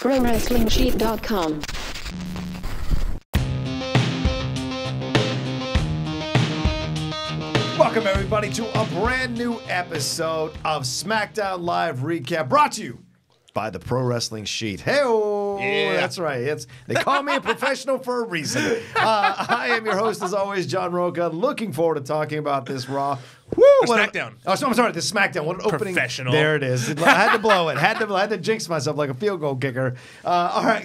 ProWrestlingSheet.com. Welcome, everybody, to a brand new episode of SmackDown Live Recap, brought to you by the Pro Wrestling Sheet. Hey-oh! Yeah. That's right. They call me a professional for a reason. I am your host, as always, John Rocha. Looking forward to talking about this Raw. Woo! SmackDown. I'm sorry, this SmackDown. What an opening. Professional. There it is. I had to blow it. Had to jinx myself like a field goal kicker. All right,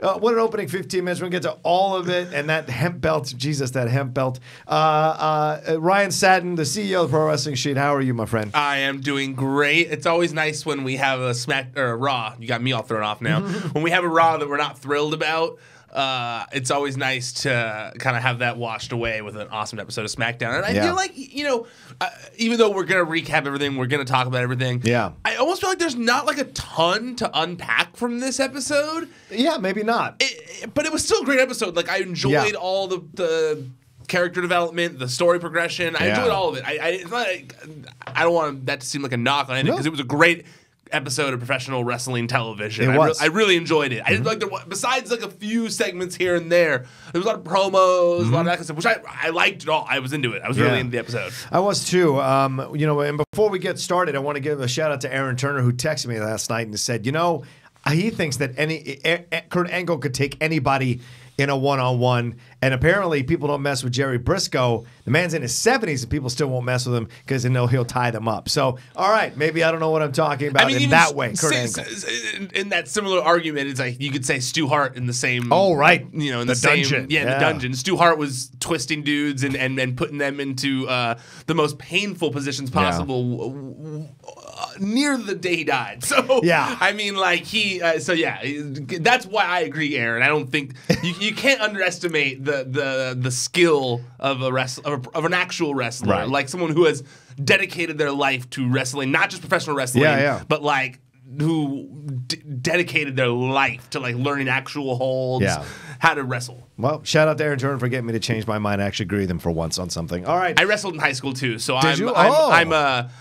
what an opening 15 minutes. We're going to get to all of it. And that hemp belt. Jesus, that hemp belt. Ryan Satin, the CEO of the Pro Wrestling Sheet. How are you, my friend? I am doing great. It's always nice when we have a Raw. You got me all thrown off now. When we have a Raw that we're not thrilled about, it's always nice to kind of have that washed away with an awesome episode of SmackDown. And I feel like, even though we're going to recap everything, we're going to talk about everything. Yeah. I almost feel like there's not like a ton to unpack from this episode. Yeah, maybe not. But it was still a great episode. Like, I enjoyed all the character development, the story progression. I enjoyed all of it. It's not like, I don't want that to seem like a knock on anything because it was a great episode of professional wrestling television. I really enjoyed it. I didn't like besides like a few segments here and there was a lot of promos, a lot of that kind of stuff, which I liked it all. I was into it. I was really into the episode. I was too. And before we get started, I want to give a shout out to Aaron Turner, who texted me last night and said, he thinks that Kurt Angle could take anybody in a one-on-one, and apparently people don't mess with Jerry Briscoe. The man's in his 70s, and people still won't mess with him because they know he'll tie them up. So, all right, maybe I don't know what I'm talking about in that way. Kurt Angle. In that similar argument, it's like you could say Stu Hart in the same. Oh, right. In the same dungeon. Yeah, in the dungeon. Stu Hart was twisting dudes and putting them into the most painful positions possible near the day he died. So, I mean, like that's why I agree, Aaron. I don't think you can't underestimate the skill of an actual wrestler, like someone who has dedicated their life to wrestling, not just professional wrestling, but like who dedicated their life to like learning actual holds, how to wrestle. Well, shout out to Aaron Turner for getting me to change my mind. I actually agree with him for once on something. All right. I wrestled in high school too, so nice. I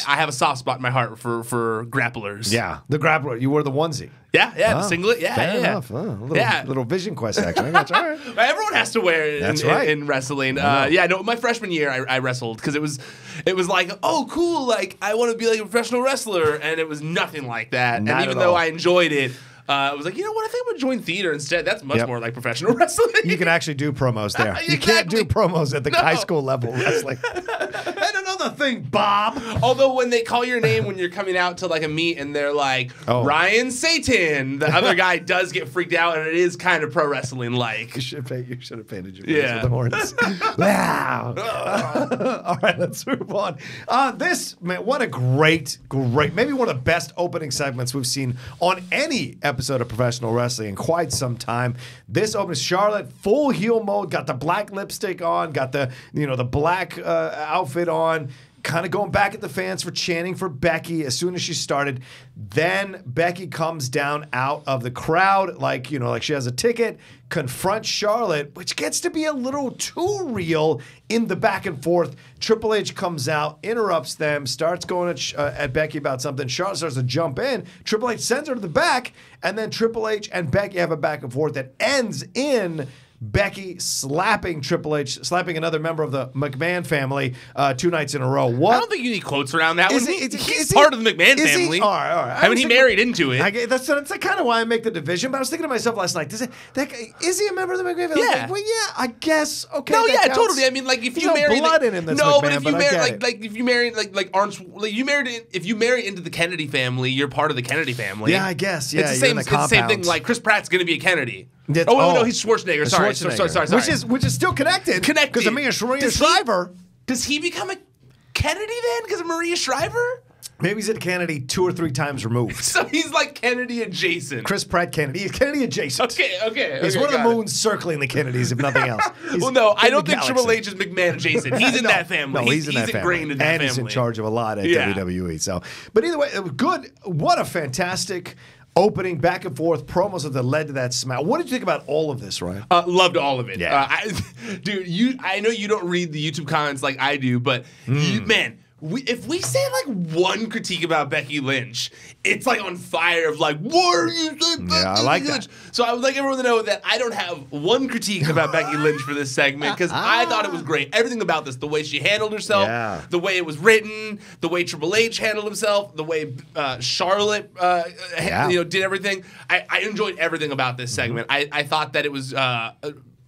have a soft spot in my heart for grapplers. Yeah, the grappler. You wore the onesie. Yeah, the singlet. Yeah, fair enough. Little Vision Quest action. I got you. All right. Everyone has to wear it in wrestling. My freshman year I wrestled because it was like, oh, cool, like I want to be like a professional wrestler, and it was nothing like that. Not and even though I enjoyed it, I was like, you know what? I think I'm gonna join theater instead. That's much more like professional wrestling. You can actually do promos there. You can't do promos at the high school level wrestling. And another thing, Bob. Although when they call your name when you're coming out to like a meet and they're like Ryan Satin, the other guy does get freaked out, and it is kind of pro wrestling like. You should have painted your face with the horns. Wow. All right, let's move on. What a great, maybe one of the best opening segments we've seen on any episode of professional wrestling in quite some time. This opens Charlotte full heel mode, got the black lipstick on, got the the black outfit on, kind of going back at the fans for chanting for Becky as soon as she started. Then Becky comes down out of the crowd like she has a ticket, confronts Charlotte, which gets to be a little too real in the back and forth. Triple H comes out, interrupts them, starts going at Becky about something. Charlotte starts to jump in. Triple H sends her to the back, and then Triple H and Becky have a back and forth that ends in Becky slapping Triple H, slapping another member of the McMahon family 2 nights in a row. What? I don't think you need quotes around that. He's part of the McMahon family. All right. I mean, he married into it. That's kind of why I make the division. But I was thinking to myself last night, is he a member of the McMahon family? Yeah. Like, well, yeah, I guess. Okay. No, yeah, counts. totally. I mean, like if you marry blood in this no, McMahon, but if you marry if you marry if you marry into the Kennedy family, you're part of the Kennedy family. Yeah, I guess. Yeah, it's the same thing. Like Chris Pratt's going to be a Kennedy. No, he's Schwarzenegger. Sorry. Which is still connected. Because of Maria Shriver. Does he become a Kennedy then? Because of Maria Shriver? Maybe he's at Kennedy 2 or 3 times removed. So he's like Kennedy adjacent. Chris Pratt Kennedy. He's Kennedy adjacent. Okay. He's one of the moons circling the Kennedys, if nothing else. Well, no, I don't think Triple H is McMahon adjacent. He's in that family. No, he's in that family. Ingrained in that family. And he's in charge of a lot at WWE. So, but either way, it was good. What a fantastic opening back and forth promos that led to that smash. What did you think about all of this, Ryan? Loved all of it. Yeah. Dude, I know you don't read the YouTube comments like I do, but man, if we say like one critique about Becky Lynch, it's like on fire of like, what are you saying? Yeah, I like that. So I would like everyone to know that I don't have one critique about Becky Lynch for this segment because I thought it was great. Everything about this, the way she handled herself, the way it was written, the way Triple H handled himself, the way Charlotte did everything. I enjoyed everything about this segment. I thought that it was a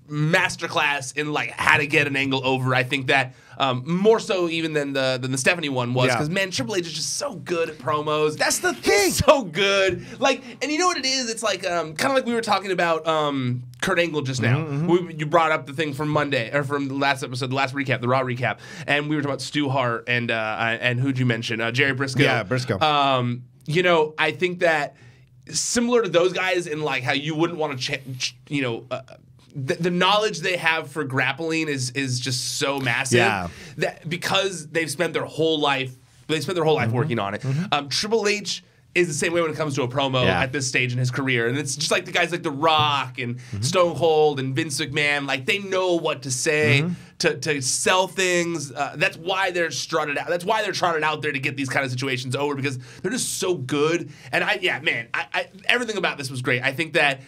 masterclass in like how to get an angle over. I think that more so even than the Stephanie one was because man, Triple H is just so good at promos. That's the thing. He's so good. Like, and you know what it is? It's like kind of like we were talking about Kurt Angle just now. You brought up the thing from Monday or from the last episode, the last recap, the Raw recap, and we were talking about Stu Hart and who'd you mention? Jerry Briscoe. Yeah, Briscoe. I think that similar to those guys in like how you wouldn't want to the knowledge they have for grappling is just so massive that because they've spent their whole life working on it. Triple H is the same way when it comes to a promo at this stage in his career. And it's just like the guys like The Rock and Stone Cold and Vince McMahon, like they know what to say to sell things. That's why they're strutted out. That's why they're trotted out there to get these kind of situations over because they're just so good. And I everything about this was great. I think that,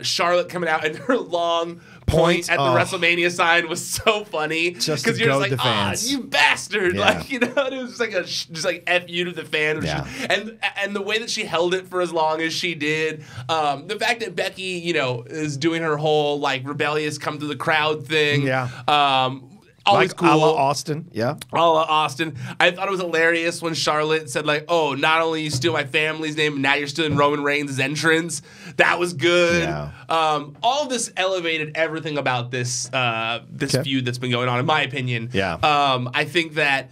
Charlotte coming out and her long point at the WrestleMania sign was so funny because you're just like, you bastard! Like it was just like F you to the fan, and the way that she held it for as long as she did, the fact that Becky, is doing her whole like rebellious come to the crowd thing, always like cool. A la Austin, A la Austin. I thought it was hilarious when Charlotte said like, "Oh, not only you steal my family's name, now you're stealing Roman Reigns' entrance." That was good. All of this elevated everything about this feud that's been going on, in my opinion. I think that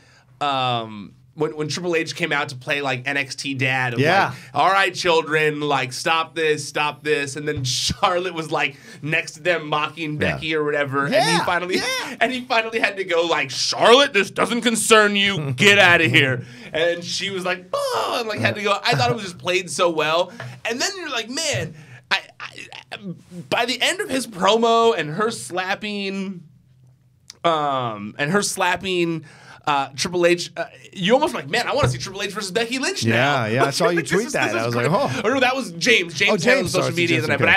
when Triple H came out to play like NXT dad, like, all right, children, like stop this, and then Charlotte was like next to them mocking Becky or whatever, and he finally had to go like, Charlotte, this doesn't concern you, get out of here, and she was like, oh, and like had to go. I thought it was just played so well, and then you're like, man, I by the end of his promo and her slapping, Triple H, you almost like, man, I want to see Triple H versus Becky Lynch now. Yeah, I saw you tweet that. I was like, oh. Or no, that was James. James had it on social media tonight. But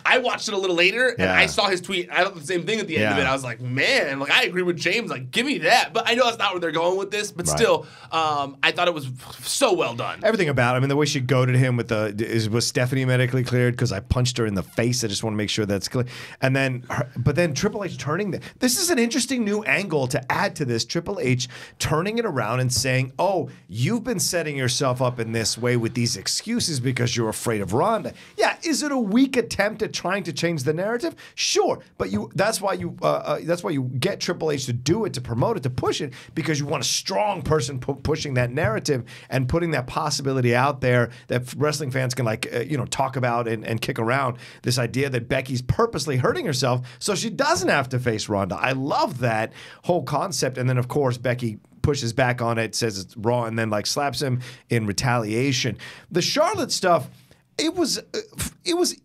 I watched it a little later, and I saw his tweet. I thought the same thing at the end of it. I was like, man, like I agree with James. Like, give me that. But I know that's not where they're going with this. But still, I thought it was so well done. Everything about it. I mean, the way she goaded him with was Stephanie medically cleared because I punched her in the face. I just want to make sure that's clear. And then, but then Triple H turning this is an interesting new angle to add to this. Triple H turning it around and saying, oh, you've been setting yourself up in this way with these excuses because you're afraid of Ronda. Yeah, is it a weak attempt at trying to change the narrative? Sure, but that's why you get Triple H to do it, to promote it, to push it, because you want a strong person pushing that narrative and putting that possibility out there that wrestling fans can talk about and kick around, this idea that Becky's purposely hurting herself so she doesn't have to face Ronda. I love that whole concept. And then, of course, Becky pushes back on it, says it's raw, and then like slaps him in retaliation. The Charlotte stuff, it was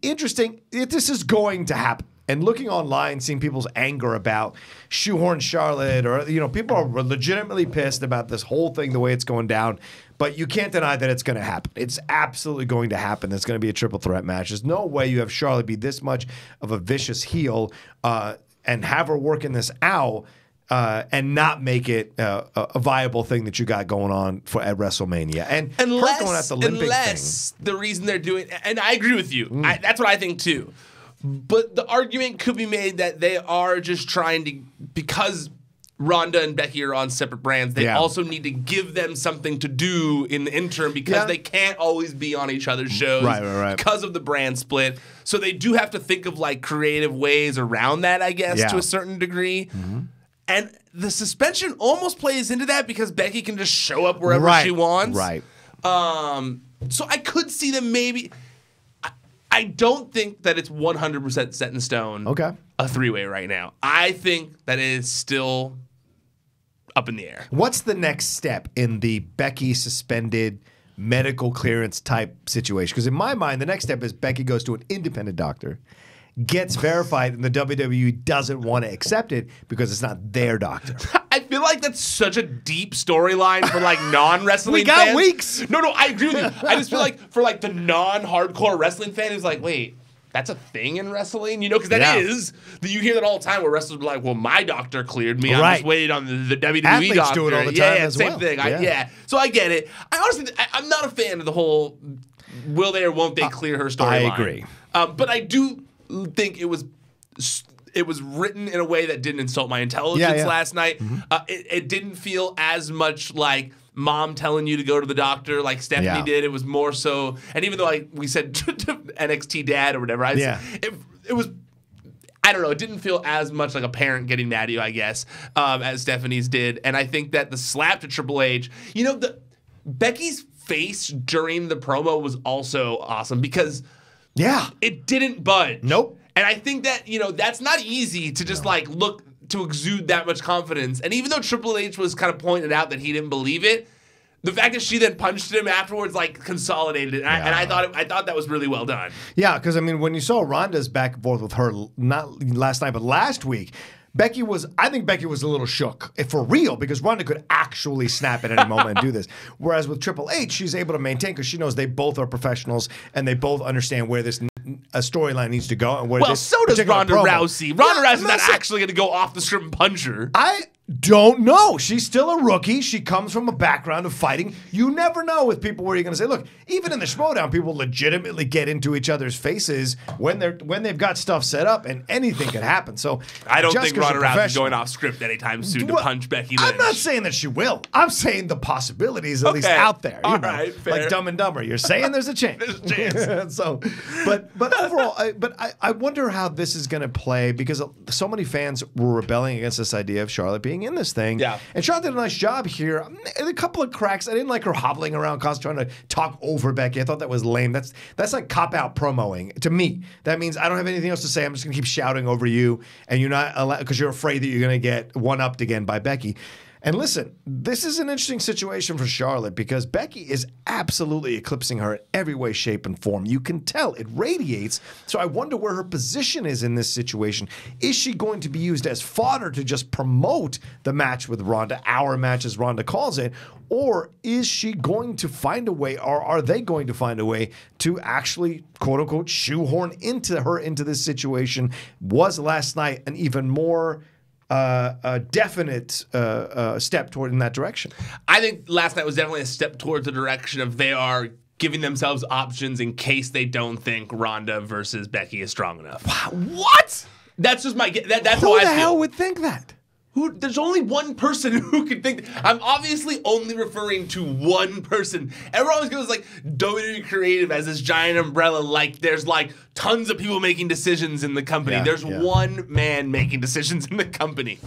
interesting. This is going to happen. And looking online, seeing people's anger about shoehorn Charlotte, or people are legitimately pissed about this whole thing, the way it's going down. But you can't deny that it's going to happen. It's absolutely going to happen. There's going to be a triple threat match. There's no way you have Charlotte be this much of a vicious heel and have her working this out. And not make it a viable thing that you got going on at WrestleMania. And unless, her going at the Olympic thing. The reason they're doing, and I agree with you. That's what I think too. But the argument could be made that they are just trying to, because Ronda and Becky are on separate brands, they also need to give them something to do in the interim because they can't always be on each other's shows because of the brand split. So they do have to think of like creative ways around that, I guess, to a certain degree. And the suspension almost plays into that because Becky can just show up wherever she wants. So I could see them maybe. I don't think that it's 100% set in stone. A three-way right now. I think that it is still up in the air. What's the next step in the Becky suspended medical clearance type situation? Because in my mind, the next step is Becky goes to an independent doctor, gets verified, and the WWE doesn't want to accept it because it's not their doctor. I feel like like that's such a deep storyline for like non-wrestling We got fans. weeks. No, I agree with you. I just feel like for like the non-hardcore wrestling fan who's like, wait, that's a thing in wrestling? You know, because that is. You hear that all the time where wrestlers are like, well, my doctor cleared me. I'm just waiting on the WWE Athletes doctor. do it all the time as same well. thing. So I get it. I honestly, I'm not a fan of the whole will they or won't they clear her storyline. I agree. But I do think it was written in a way that didn't insult my intelligence last night. It didn't feel as much like mom telling you to go to the doctor like Stephanie did. It was more so, and even though we said NXT dad or whatever, it was, I don't know, it didn't feel as much like a parent getting mad at you, I guess, as Stephanie's did. And I think that the slap to Triple H, Becky's face during the promo was also awesome because it didn't budge. Nope. And I think that, that's not easy to just look to exude that much confidence. And even though Triple H was kind of pointed out that he didn't believe it, the fact that she then punched him afterwards consolidated it. And I thought that was really well done. Yeah, because when you saw Ronda's back and forth with her, not last night, but last week, I think Becky was a little shook, for real, because Ronda could actually snap at any moment and do this. Whereas with Triple H, she's able to maintain because she knows they both are professionals and they both understand where this storyline needs to go. And so does Ronda Rousey. Ronda Rousey's not actually going to go off the script and punch her. I don't know. She's still a rookie. She comes from a background of fighting. You never know with people where you're going to say, look, even in the Schmodown, people legitimately get into each other's faces when they've got stuff set up, and anything could happen. So I don't think Ronda Rousey's going off script anytime soon to punch Becky Lynch. I'm not saying that she will. I'm saying the possibilities at least out there. All right, fair. Like Dumb and Dumber. You're saying there's a chance. There's a chance. But overall, I wonder how this is going to play because so many fans were rebelling against this idea of Charlotte being in this thing. Yeah. And Charlotte did a nice job here. A couple of cracks. I didn't like her hobbling around, constantly trying to talk over Becky. I thought that was lame. That's like cop-out promoing. To me, that means I don't have anything else to say. I'm just going to keep shouting over you, and you're not allowed because you're afraid that you're going to get one-upped again by Becky. And listen, this is an interesting situation for Charlotte because Becky is absolutely eclipsing her in every way, shape, and form. You can tell. It radiates. So I wonder where her position is in this situation. Is she going to be used as fodder to just promote the match with Ronda, our match as Ronda calls it, or is she going to find a way, or are they going to find a way to actually, quote-unquote, shoehorn into this situation? Was last night an even more a definite step toward in that direction? I think last night was definitely a step towards the direction of they are giving themselves options in case they don't think Ronda versus Becky is strong enough. Wow, what? That's just my that's Who how I the feel. hell would think that? There's only one person who could think I'm obviously only referring to one person. Everyone always goes WWE Creative as this giant umbrella, like there's tons of people making decisions in the company. Yeah, there's one man making decisions in the company.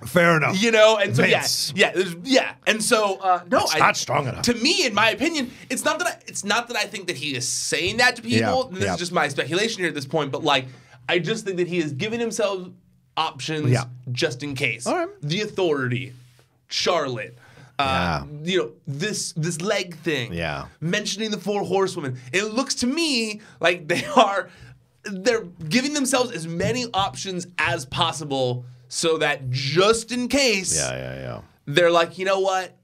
Fair enough. And so Vince. and so no, it's not strong enough. To me, in my opinion, it's not that I think that he is saying that to people. This is just my speculation here at this point, but I just think that he is giving himself options just in case. All right. The Authority, Charlotte, this leg thing. Yeah. Mentioning the 4 horsewomen. It looks to me like they're giving themselves as many options as possible so that just in case they're like, you know what?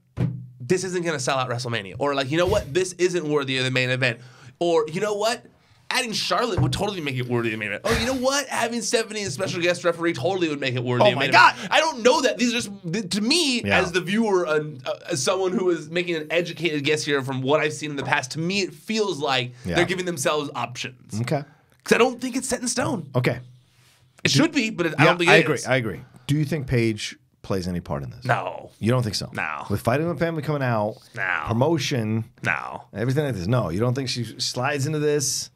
This isn't going to sell out WrestleMania. Or you know what? This isn't worthy of the main event. Or you know what? Adding Charlotte would totally make it worthy of the main event. Oh, you know what? Having Stephanie as special guest referee totally would make it worthy of the main event. I don't know that. These are just, to me, as the viewer, as someone who is making an educated guess here from what I've seen in the past, to me it feels like they're giving themselves options. Okay. Because I don't think it's set in stone. Okay. It should be, but I don't think it is. I agree. Do you think Paige plays any part in this? No. You don't think so? No. With Fighting with Family coming out, promotion, everything like this, no. You don't think she slides into this?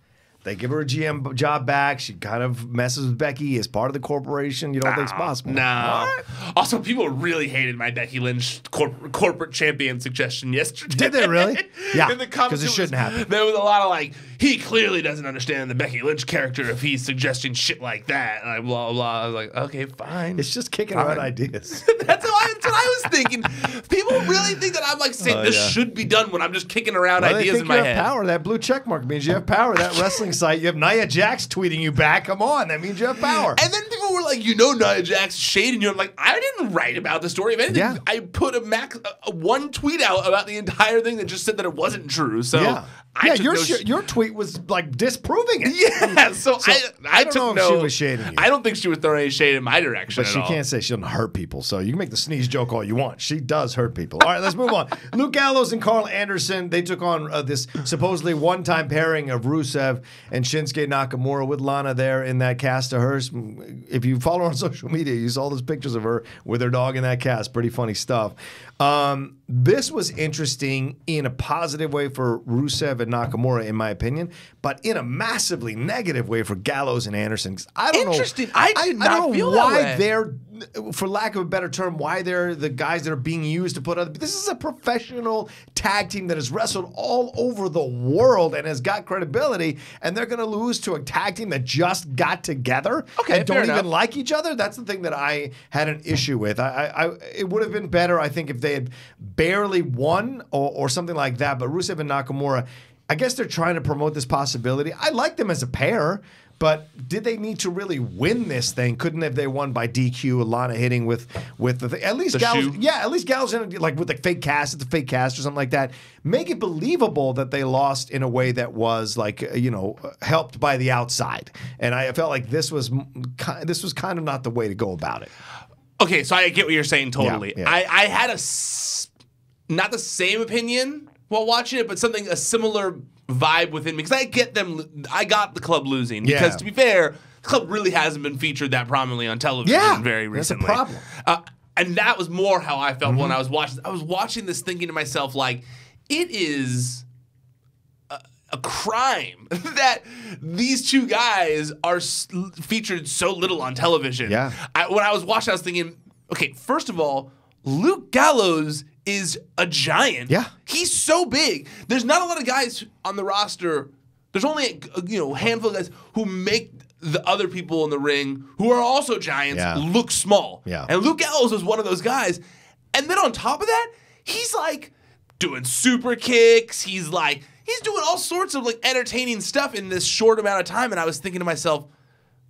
They give her a GM job back. She kind of messes with Becky as part of the corporation. You don't think it's possible? No. What? Also, people really hated my Becky Lynch corporate champion suggestion yesterday. Did they really? Yeah. In the comments, because it shouldn't happen. There was a lot of he clearly doesn't understand the Becky Lynch character if he's suggesting shit like that. And blah, blah, blah. I was like, okay, fine. It's just kicking around ideas. That's what I was thinking. People really think that I'm saying this should be done when I'm just kicking around ideas in my head. You have power. That blue check mark means you have power. That wrestling site, you have Nia Jax tweeting you back. Come on, that means you have power. And then people people were like, Nia Jax shading you. I'm like, I didn't write about the story. If anything, I put one tweet out about the entire thing that just said that it wasn't true. So your tweet was like disproving it. Yeah, so I don't know if she was shading you. I don't think she was throwing any shade in my direction. But she can't say she doesn't hurt people. So you can make the sneeze joke all you want. She does hurt people. All right, let's move on. Luke Gallows and Karl Anderson, they took on this supposedly one-time pairing of Rusev and Shinsuke Nakamura with Lana there in that cast of hers. If you follow her on social media, you saw those pictures of her with her dog in that cast. Pretty funny stuff. This was interesting in a positive way for Rusev and Nakamura, in my opinion, but in a massively negative way for Gallows and Anderson. I don't know. I did not feel that way. They're, for lack of a better term, why they're the guys that are being used to put other. This is a professional tag team that has wrestled all over the world and has got credibility, and they're going to lose to a tag team that just got together and don't even like each other. That's the thing that I had an issue with. It would have been better, I think, if they had barely won or something like that. But Rusev and Nakamura, I guess they're trying to promote this possibility. I like them as a pair, but did they need to really win this thing? Couldn't have they won by DQ? Lana hitting with the thing. At least Gallows, at least Gallows like with the fake cast, it's a fake cast or something like that. Make it believable that they lost in a way that was like helped by the outside. And I felt like this was kind of not the way to go about it. Okay, so I get what you're saying totally. Yeah. I had not the same opinion while watching it, but a similar vibe within me, because I got the club losing, because to be fair, the club really hasn't been featured that prominently on television very recently. That's a problem. And that was more how I felt when I was watching. I was watching this thinking to myself, like, it is a crime that these two guys are featured so little on television. Yeah. When I was watching, I was thinking, okay, first of all, Luke Gallows is a giant. Yeah. He's so big. There's not a lot of guys on the roster. There's only a handful of guys who make the other people in the ring who are also giants look small. Yeah. And Luke Gallows is one of those guys. And then on top of that, he's like doing super kicks. He's doing all sorts of like entertaining stuff in this short amount of time. And I was thinking to myself,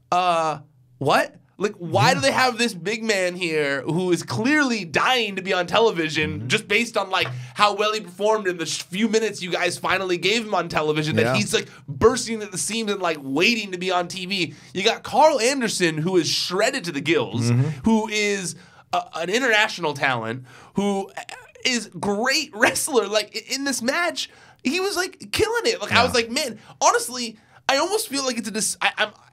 what? Like, why do they have this big man here who is clearly dying to be on television just based on, like, how well he performed in the few minutes you guys finally gave him on television, that he's, like, bursting at the seams and, like, waiting to be on TV? You got Karl Anderson, who is shredded to the gills, who is an international talent, who is great wrestler. Like, in this match, he was, like, killing it. Like, I was like, man, honestly, I almost feel like it's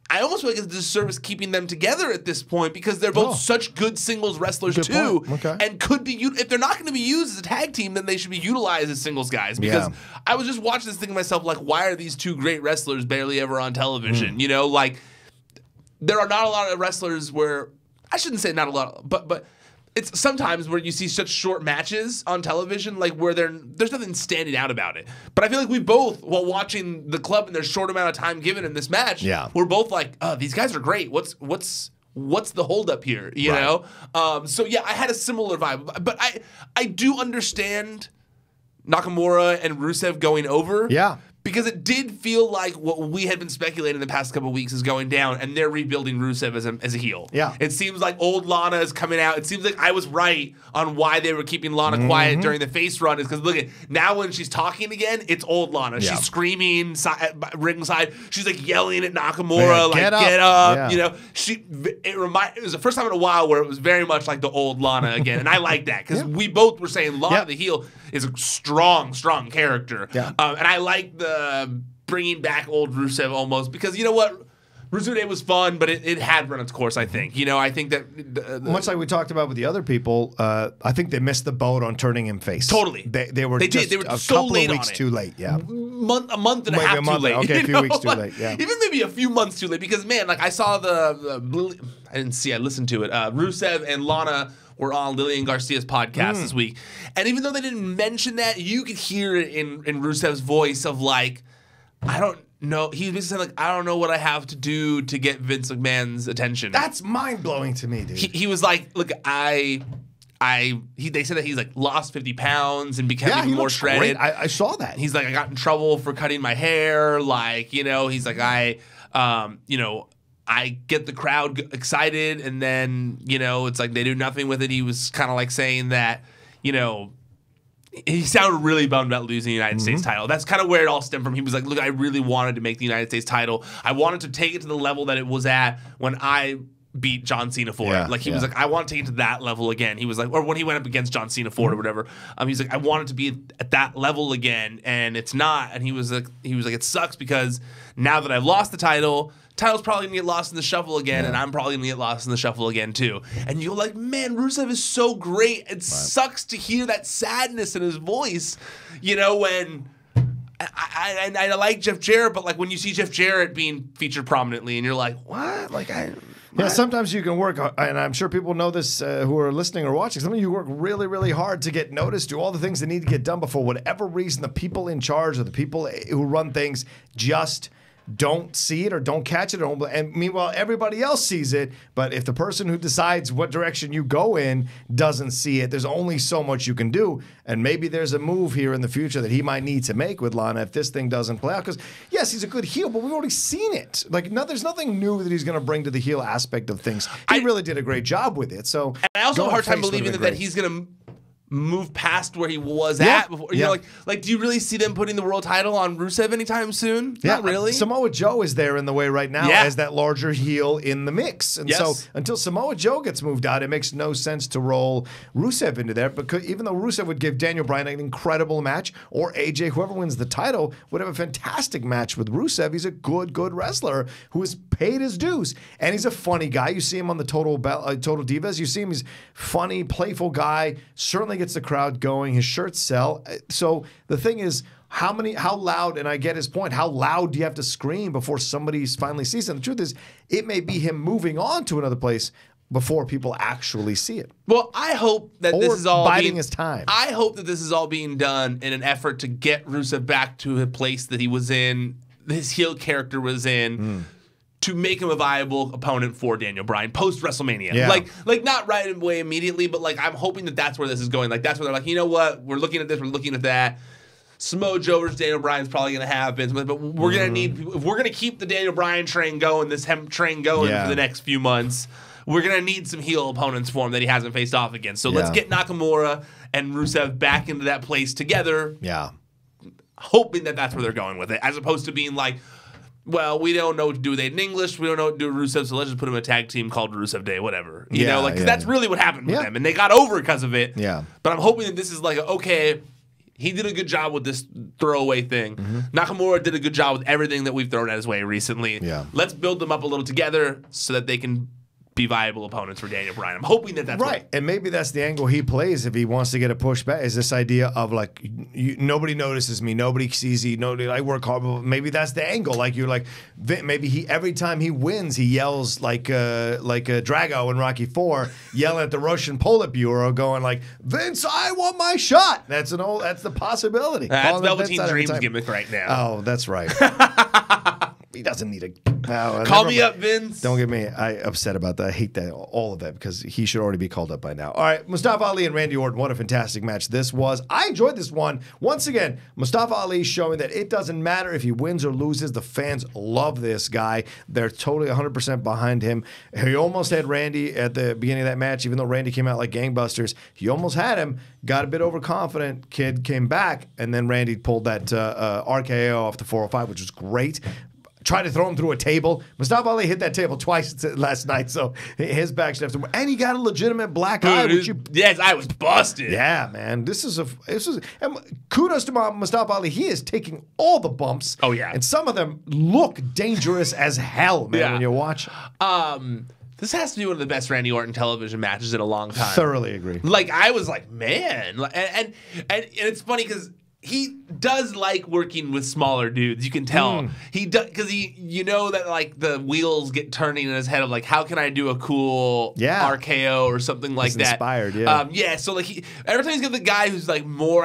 I almost feel like it's a disservice keeping them together at this point, because they're both such good singles wrestlers too, and could be if they're not going to be used as a tag team, then they should be utilized as singles guys. Because I was just watching this thing to myself, like, why are these two great wrestlers barely ever on television? Like, there are not a lot of wrestlers where, I shouldn't say not a lot, but it's sometimes where you see such short matches on television, like, where there's nothing standing out about it. But I feel like we both, while watching the club in their short amount of time given in this match, we're both like, these guys are great. What's the holdup here? You know? So yeah, I had a similar vibe. But I do understand Nakamura and Rusev going over. Yeah. Because it did feel like what we had been speculating the past couple of weeks is going down, and they're rebuilding Rusev as a heel. Yeah. It seems like old Lana is coming out. It seems like I was right on why they were keeping Lana quiet during the face run, is because, look, now when she's talking again, it's old Lana. She's screaming ringside. She's like yelling at Nakamura, like, get up. Yeah. It was the first time in a while where it was very much like the old Lana again, and I like that, because we both were saying Lana the heel is a strong character. Yeah. And I like the bringing back old Rusev almost, because you know what? Rusev Day was fun, but it had run its course, I think. I think that... much like we talked about with the other people, I think they missed the boat on turning him face. Totally. They were so couple late of weeks too late, a month and a half too late. Okay, a few weeks too late, yeah. Even maybe a few months too late, because, man, like, I saw I listened to it. Rusev and Lana were on Lillian Garcia's podcast this week. And even though they didn't mention that, you could hear it in Rusev's voice of, like, I don't know. He was basically saying, like, I don't know what I have to do to get Vince McMahon's attention. That's mind-blowing to me, dude. He was like, look, they said that he's, like, lost 50 pounds and became even more shredded. Great. I saw that. He's like, I got in trouble for cutting my hair. Like, he's like, I get the crowd excited, and then, you know, it's like they do nothing with it. He was kind of like saying that, you know, he sounded really bummed about losing the United States title. That's kind of where it all stemmed from. He was like, look, I really wanted to make the United States title. I wanted to take it to the level that it was at when I beat John Cena for it. Like, he was like, I want to take it to that level again. He was like, or when he went up against John Cena for it or whatever. He's like, I want it to be at that level again, and it's not. And he was like, it sucks because now that I've lost the title's probably gonna get lost in the shuffle again, and I'm probably gonna get lost in the shuffle again too. And you're like, man, Rusev is so great. It sucks to hear that sadness in his voice, you know, when I like Jeff Jarrett, but like when you see Jeff Jarrett being featured prominently, and you're like, what? Like Yeah, sometimes you can work, and I'm sure people know this who are listening or watching. Some of you work really, really hard to get noticed, do all the things that need to get done, but for whatever reason, the people in charge or the people who run things just don't see it or don't catch it. And meanwhile, everybody else sees it. But if the person who decides what direction you go in doesn't see it, there's only so much you can do. And maybe there's a move here in the future that he might need to make with Lana if this thing doesn't play out. Because, yes, he's a good heel, but we've already seen it. Like, there's nothing new that he's going to bring to the heel aspect of things. He really did a great job with it. So, and I also have a hard time believing that he's going to move past where he was at before. You know, like, do you really see them putting the world title on Rusev anytime soon? Not really. Samoa Joe is there in the way right now as that larger heel in the mix. And so until Samoa Joe gets moved out, it makes no sense to roll Rusev into there, because even though Rusev would give Daniel Bryan an incredible match, or AJ, whoever wins the title, would have a fantastic match with Rusev. He's a good wrestler who has paid his dues. And he's a funny guy. You see him on the Total Divas. You see him, he's funny, playful guy, certainly gets the crowd going. His shirts sell. So the thing is, how loud, and I get his point, how loud do you have to scream before somebody finally sees it? And the truth is, it may be him moving on to another place before people actually see it. Well, I hope that this is all biding his time. I hope that this is all being done in an effort to get Rusev back to a place that he was in, his heel character was in, to make him a viable opponent for Daniel Bryan post WrestleMania. Yeah. Like not right away immediately, but like I'm hoping that that's where this is going. Like that's where they're like, you know what? We're looking at this, we're looking at that. Samoa Joe versus Daniel Bryan's probably going to happen, but we're going to need, if we're going to keep the Daniel Bryan train going, this hemp train going for the next few months, we're going to need some heel opponents for him that he hasn't faced off against. So let's get Nakamura and Rusev back into that place together. Yeah. Hoping that that's where they're going with it, as opposed to being like, well, we don't know what to do with it in English. We don't know what to do with Rusev, so let's just put him in a tag team called Rusev Day, whatever. You know, like, cause that's really what happened with them, and they got over because of it. Yeah. But I'm hoping that this is like, okay, he did a good job with this throwaway thing. Nakamura did a good job with everything that we've thrown at his way recently. Yeah. Let's build them up a little together so that they can be viable opponents for Daniel Bryan. I'm hoping that that's right. And maybe that's the angle he plays if he wants to get a push back, is this idea of like, nobody notices me, nobody sees me, nobody, I work hard. But maybe that's the angle. Like you're like, maybe he, every time he wins, he yells like Drago in Rocky IV, yelling at the Russian Politburo, going like, Vince, I want my shot. That's the possibility. That's Velveteen Dream's gimmick right now. Oh, that's right. He doesn't need a... Call me up, Vince. Don't get me upset about that. I hate that, all of that, because he should already be called up by now. All right, Mustafa Ali and Randy Orton. What a fantastic match this was. I enjoyed this one. Once again, Mustafa Ali showing that it doesn't matter if he wins or loses. The fans love this guy. They're totally 100% behind him. He almost had Randy at the beginning of that match, even though Randy came out like gangbusters. He almost had him. Got a bit overconfident. Kid came back, and then Randy pulled that RKO off the 405, which was great. Tried to throw him through a table. Mustafa Ali hit that table twice last night, so his back should have to. And he got a legitimate black eye. Yes, I was busted. Yeah, man. This is and kudos to Mustafa Ali. He is taking all the bumps. Oh yeah, and some of them look dangerous as hell, man. When you watch. This has to be one of the best Randy Orton television matches in a long time. Thoroughly agree. Like I was like, man, and it's funny because he does like working with smaller dudes. You can tell he does, because you know that like the wheels get turning in his head of like, how can I do a cool RKO or something like that? Inspired, So like every time he's got the guy who's like more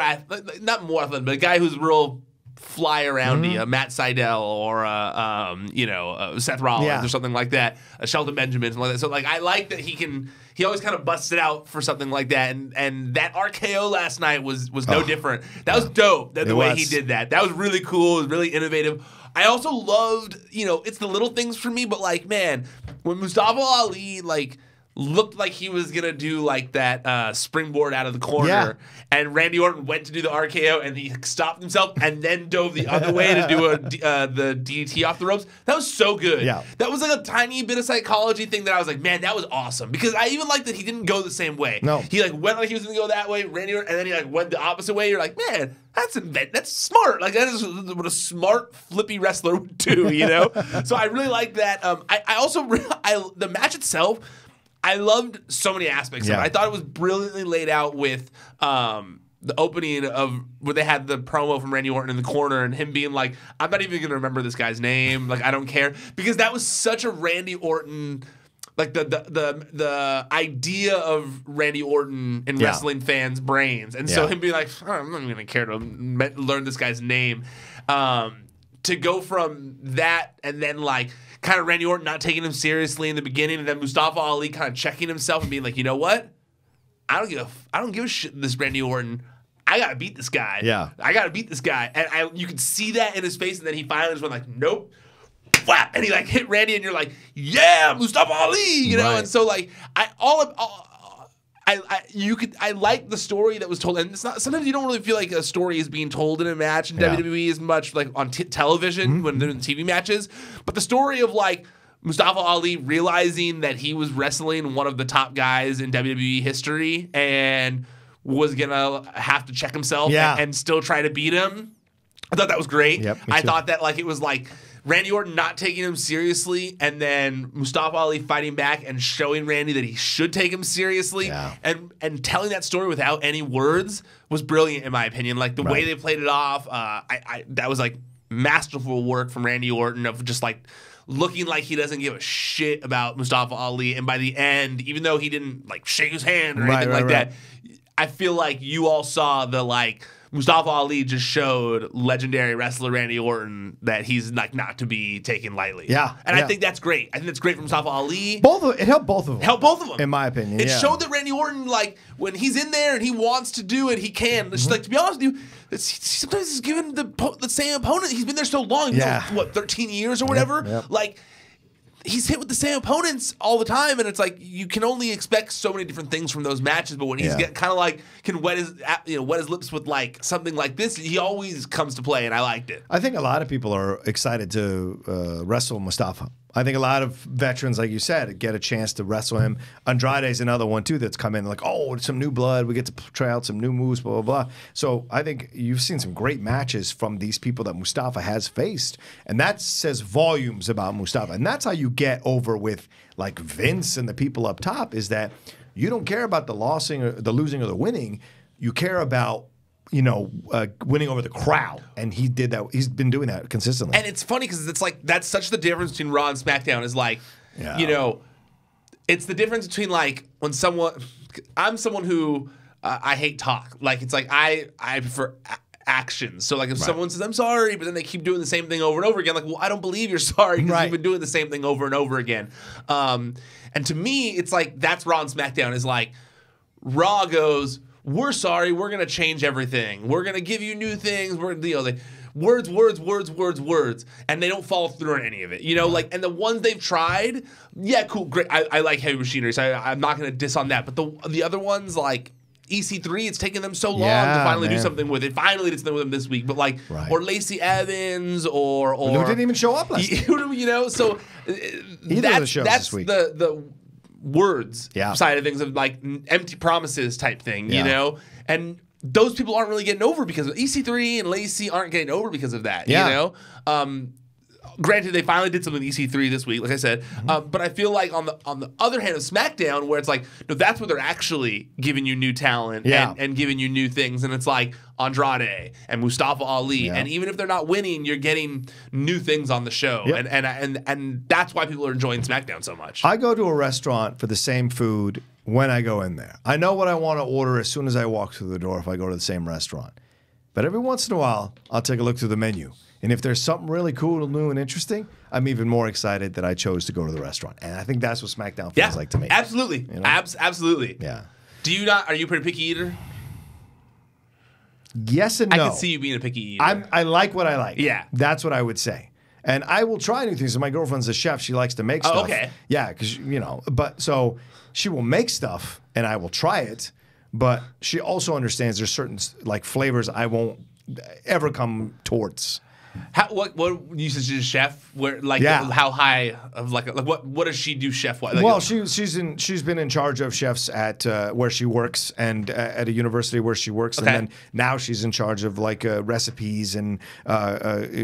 not more athletic, but a guy who's real fly around Matt Sydal or Seth Rollins or something like that, Shelton Benjamin, something like that. So like I like that he always kind of busts it out for something like that, and that RKO last night was no different. That was dope. The way he did that was really cool. It was really innovative. I also loved, it's the little things for me, but like, man, when Mustafa Ali looked like he was gonna do like that springboard out of the corner, and Randy Orton went to do the RKO and he stopped himself and then dove the other way to do the DDT off the ropes. That was so good. Yeah. That was like a tiny bit of psychology thing that I was like, man, that was awesome. Because I even liked that he didn't go the same way. No. He went like he was gonna go that way, Randy Orton, and then he went the opposite way. You're like, man, that's smart. Like that is what a smart flippy wrestler would do, So I really like that. I also the match itself, I loved so many aspects of it. I thought it was brilliantly laid out with the opening of where they had the promo from Randy Orton in the corner and him being like, I'm not even going to remember this guy's name. Like, I don't care. Because that was such a Randy Orton, like the idea of Randy Orton in wrestling fans' brains. And so him being like, I'm not even going to care to learn this guy's name. To go from that and then kind of Randy Orton not taking him seriously in the beginning, and then Mustafa Ali kind of checking himself and being like, you know what? I don't give a shit. This Randy Orton, I gotta beat this guy. Yeah, I gotta beat this guy, and you could see that in his face. And then he finally just went like, nope, flap, and he hit Randy, and you're like, yeah, Mustafa Ali, Right. And so I like the story that was told, and it's not. Sometimes you don't really feel like a story is being told in a match in WWE as much on television when they're in TV matches. But the story of Mustafa Ali realizing that he was wrestling one of the top guys in WWE history and was gonna have to check himself and still try to beat him. I thought that was great. Yep, I thought that it was Randy Orton not taking him seriously, and then Mustafa Ali fighting back and showing Randy that he should take him seriously, and telling that story without any words was brilliant in my opinion. The way they played it off, that was masterful work from Randy Orton of just looking like he doesn't give a shit about Mustafa Ali, and by the end, even though he didn't shake his hand or anything that, I feel like you all saw the Mustafa Ali just showed legendary wrestler Randy Orton that he's not to be taken lightly. Yeah. And I think that's great. I think that's great for Mustafa Ali. It helped both of them. Helped both of them. In my opinion. It showed that Randy Orton, when he's in there and he wants to do it, he can. It's to be honest with you, sometimes he's given the same opponent. He's been there so long. 13 years or whatever? Yep. He's hit with the same opponents all the time, and it's you can only expect so many different things from those matches. But when he's kind of can wet his lips with something like this, he always comes to play, and I liked it. I think a lot of people are excited to wrestle Mustafa. I think a lot of veterans, like you said, get a chance to wrestle him. Andrade's another one too that's come in some new blood. We get to try out some new moves, blah, blah, blah. So I think you've seen some great matches from these people that Mustafa has faced. And that says volumes about Mustafa. And that's how you get over with Vince and the people up top, is that you don't care about the losing or the losing or the winning. You care about winning over the crowd, and he did that. He's been doing that consistently. And it's funny because it's that's such the difference between Raw and SmackDown is it's the difference between when I'm someone who I hate talk. I prefer actions. So if someone says I'm sorry, but then they keep doing the same thing over and over again, well, I don't believe you're sorry because you've been doing the same thing over and over again. And to me, it's that's Raw and SmackDown is Raw goes, we're sorry, we're going to change everything. We're going to give you new things. We're words, and they don't follow through on any of it. And the ones they've tried, cool, great. I like Heavy Machinery, so I'm not going to diss on that. But the other ones, EC3, it's taken them so long to finally do something with it. Finally did something with them this week. But or Lacey Evans or who didn't even show up last week. So that's the words side of things of empty promises type thing, and those people aren't really getting over because of EC3 and Lacey aren't getting over because of that, Granted, they finally did something with EC3 this week, like I said, but I feel on the other hand of SmackDown, where it's no, that's where they're actually giving you new talent and giving you new things, and it's Andrade and Mustafa Ali, and even if they're not winning, you're getting new things on the show, and that's why people are enjoying SmackDown so much. I go to a restaurant for the same food when I go in there. I know what I want to order as soon as I walk through the door if I go to the same restaurant, but every once in a while, I'll take a look through the menu. And if there's something really cool, new, and interesting, I'm even more excited that I chose to go to the restaurant. And I think that's what SmackDown feels like to me. Absolutely. Absolutely. Yeah. Are you a pretty picky eater? Yes and no. I can see you being a picky eater. I like what I like. Yeah. That's what I would say. And I will try new things. So my girlfriend's a chef. She likes to make stuff. Oh, okay. Yeah, because, but so she will make stuff and I will try it. But she also understands there's certain like flavors I won't ever come towards. What you said she's a chef? Where how high of like what does she do chef wise? Well, she's been in charge of chefs at where she works and at a university where she works, and then now she's in charge of like recipes and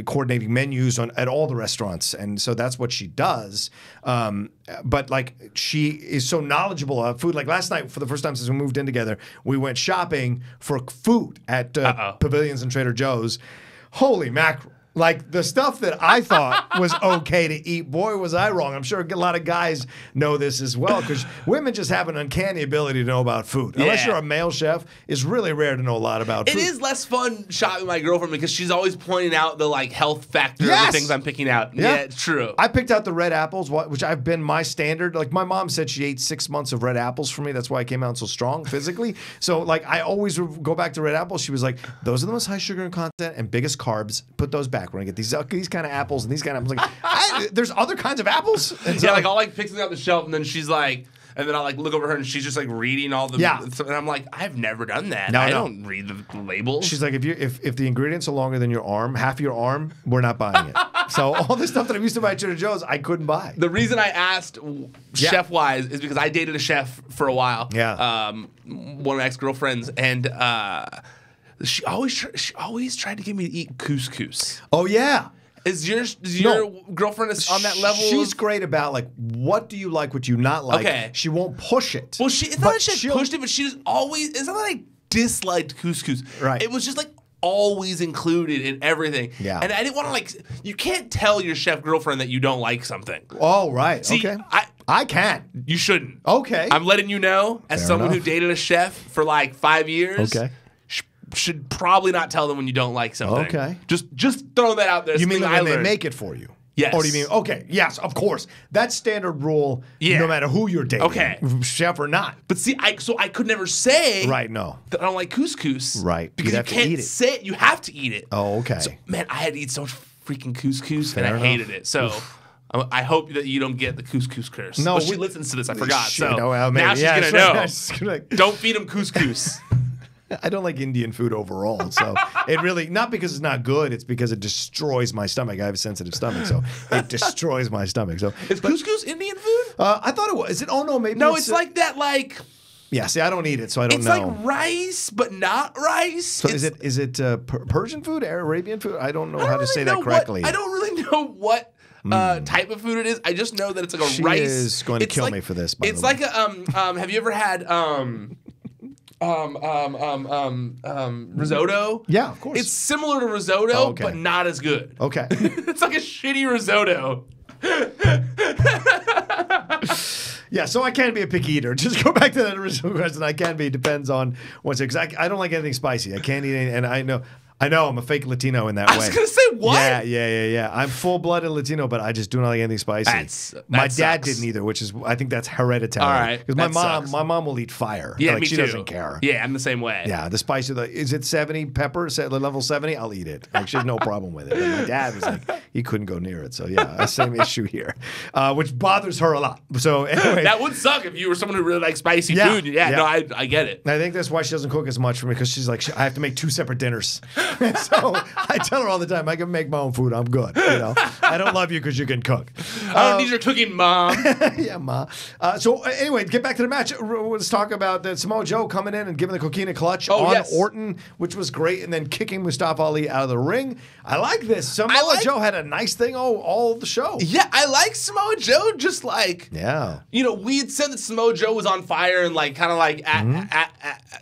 coordinating menus at all the restaurants, and so that's what she does. But like she is so knowledgeable of food. Like last night, for the first time since we moved in together, we went shopping for food at Pavilions and Trader Joe's. Holy mackerel. Like, the stuff that I thought was okay to eat, boy, was I wrong. I'm sure a lot of guys know this as well, because women just have an uncanny ability to know about food. Yeah. Unless you're a male chef, it's really rare to know a lot about food. It is less fun shopping with my girlfriend because she's always pointing out the, like, health factor of the things I'm picking out. Yeah, it's true. I picked out the red apples, which have been my standard. Like, my mom said she ate 6 months of red apples for me. That's why I came out so strong physically. So, like, I always go back to red apples. She was like, those are the most high sugar and content and biggest carbs. Put those back. We're going to get these kind of apples and these kind of apples. Like, there's other kinds of apples. And so, like I'll like pick something out the shelf and then she's like, and then I'll like look over her and she's just like reading all the. Yeah. And I'm like, I've never done that. I don't read the labels. She's like, if the ingredients are longer than your arm, half your arm, we're not buying it. So all this stuff that I used to buy at Trader Joe's, I couldn't buy. The reason I asked chef wise is because I dated a chef for a while. Yeah. One of my ex-girlfriends, and she always tried to get me to eat couscous. Oh yeah. Is your girlfriend on that level? She's great about like, what do you like, what do you not like. Okay. She won't push it. Well, it's not that she pushed it, but she just always. It's not that I disliked couscous. Right. It was just like always included in everything. Yeah. And I didn't want to like. You can't tell your chef girlfriend that you don't like something. Oh right. See, okay. I can. You shouldn't. Okay. I'm letting you know, as someone who dated a chef for like 5 years. Okay. Should probably not tell them when you don't like something. Okay. Just throw that out there. You mean when they make it for you? Yes. Or do you mean, okay, yes, of course. That's standard rule no matter who you're dating. Okay. Chef or not. But see, I could never say that I don't like couscous. Right. Because you can't say it. You have to eat it. Oh, okay. So, man, I had to eat so much freaking couscous, and I hated it. So I hope that you don't get the couscous curse. No. Well, she listens to this. I forgot. Now she's going to know. Don't feed him couscous. I don't like Indian food overall, so it really, not because it's not good, it's because it destroys my stomach. I have a sensitive stomach, so it destroys my stomach. So is couscous Indian food? I thought it was. Is it? Oh no, maybe. No, it's like that. Like yeah. See, I don't eat it, so I don't know. It's like rice, but not rice. So is it Persian food, Arabian food? I don't know how to say that correctly. I don't really know what. Type of food it is. I just know that it's like a rice. She is going to kill me for this. It's like a have you ever had risotto? Yeah, of course. It's similar to risotto, but not as good. Okay. It's like a shitty risotto. Yeah, so I can be a picky eater. Just go back to that original question. I can be. Depends on what's it. Because I don't like anything spicy. I can't eat anything, and I know I'm a fake Latino in that way. I was going to say, what? Yeah. I'm full-blooded Latino, but I just do not like anything spicy. My dad didn't either, which is, I think that's hereditary. All right. Because my mom will eat fire. Yeah, like, me she too. doesn't care. Yeah, I'm the same way. Yeah, the spicy, is it 70 pepper, level 70? I'll eat it. Like, she has no problem with it. But my dad was like, he couldn't go near it. So, yeah, same issue here, which bothers her a lot. So, anyway. That would suck if you were someone who really likes spicy food. Yeah, no, I get it. I think that's why she doesn't cook as much for me, because she's like, I have to make 2 separate dinners. So, I tell her all the time, I can make my own food. I'm good. I don't love you because you can cook. I don't need your cooking, Mom. Yeah, Ma. So anyway, get back to the match. Let's talk about Samoa Joe coming in and giving the coquina clutch on Orton, which was great, and then kicking Mustafa Ali out of the ring. I like this. Samoa Joe had a nice thing all the show. Yeah, I like Samoa Joe. Just like we had said that Samoa Joe was on fire and like kind of like